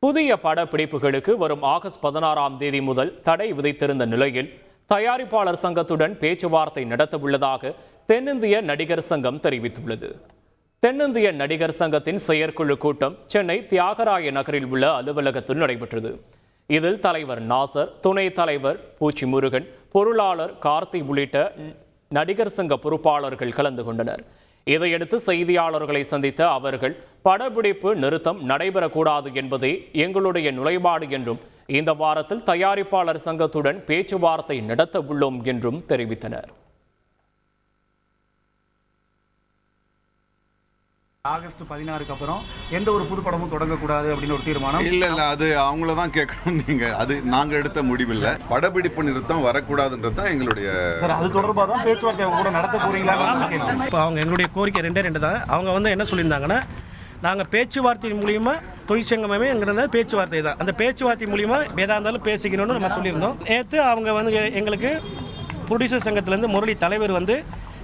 புதிய படப்பிடிப்புகளுக்கு வரும் ஆகஸ்ட் 16ஆம் தேதி முதல் தடை விதித்திருந்த நிலையில் தயாரிப்பாளர் சங்கத்துடன் பேச்சுவார்த்தை நடத்தவுள்ளதாக தென்னிந்திய நடிகர் சங்கம் தெரிவித்துள்ளது. தென்னிந்திய நடிகர் சங்கத்தின் செயற்குழு கூட்டம் சென்னை தியாகராய நகரில் உள்ள அலுவலகத்தில் நடைபெற்றது. இதில் தலைவர் நாசர், துணைத் தலைவர் பூச்சி முருகன், பொருளாளர் கார்த்தி உள்ளிட்ட நடிகர் சங்க பொறுப்பாளர்கள் கலந்து கொண்டனர். இதையடுத்து செய்தியாளர்களை சந்தித்த அவர்கள், படப்பிடிப்பு நிறுத்தம் நடைபெறக்கூடாது என்பதே எங்களுடைய நிலைப்பாடு என்றும் இந்த வாரத்தில் தயாரிப்பாளர் சங்கத்துடன் பேச்சுவார்த்தை நடத்த உள்ளோம் என்றும் தெரிவித்தனர். ஆகஸ்ட் 16க்கு அப்புறம் எந்த ஒரு புது படமும் தொடங்கக்கூடாது அப்படின்னு ஒரு தீர்மானம் இல்ல அது அவங்கள தான் கேட்கணும். நீங்க அது நாங்க எடுத்த முடிவில்லை. படப்பிடிப்பு நிறுத்தம் வரக்கூடாதுன்றது தான் எங்களுடைய. சார், அது தொடர்பாக தான் பேச்சுவார்த்தை அவங்க கூட நடத்த போறீங்களா? இப்போ அவங்க எங்களுடைய கோரிக்கை ரெண்டு தான். அவங்க என்ன சொல்லியிருந்தாங்கன்னா, நாங்கள் பேச்சுவார்த்தை மூலியமா தொழிற்சங்கமே எங்கிறத பேச்சுவார்த்தை தான். அந்த பேச்சுவார்த்தை மூலியமா எதா இருந்தாலும் பேசிக்கணும்னு நம்ம சொல்லியிருந்தோம். நேற்று அவங்க எங்களுக்கு ப்ரொடியூசர் சங்கத்திலேருந்து முரளி தலைவர்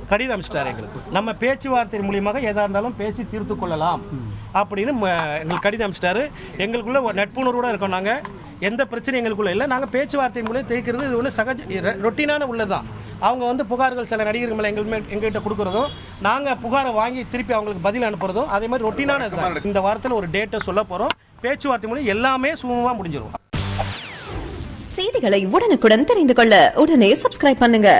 கடிதம் அனுப்பிச்சிட்டார். எங்களுக்கு நம்ம பேச்சுவார்த்தை மூலியமாக எதாக இருந்தாலும் பேசி தீர்த்து கொள்ளலாம் அப்படின்னு எங்களுக்கு கடிதம் அனுப்பிச்சிட்டாரு. எங்களுக்குள்ள நட்புணர்வோடு இருக்கோம். நாங்கள் எந்த பிரச்சனையும் எங்களுக்குள்ள இல்லை. நாங்கள் பேச்சுவார்த்தை மூலியம் தேய்க்கிறது இது ஒன்று ரொட்டீனான உள்ளதான். அவங்க புகார்கள் சில நடிகர்கள் மேலே எங்ககிட்ட கொடுக்குறதும், நாங்கள் புகாரை வாங்கி திருப்பி அவங்களுக்கு பதில் அனுப்புறதும் அதே மாதிரி ரொட்டீனான இதுதான். இந்த வாரத்தில் ஒரு டேட்டை சொல்ல போகிறோம். பேச்சுவார்த்தை மூலம் எல்லாமே சுமூகமாக முடிஞ்சிடும். செய்திகளை உடனுக்குடன் தெரிந்து கொள்ள உடனே சப்ஸ்கிரைப் பண்ணுங்க.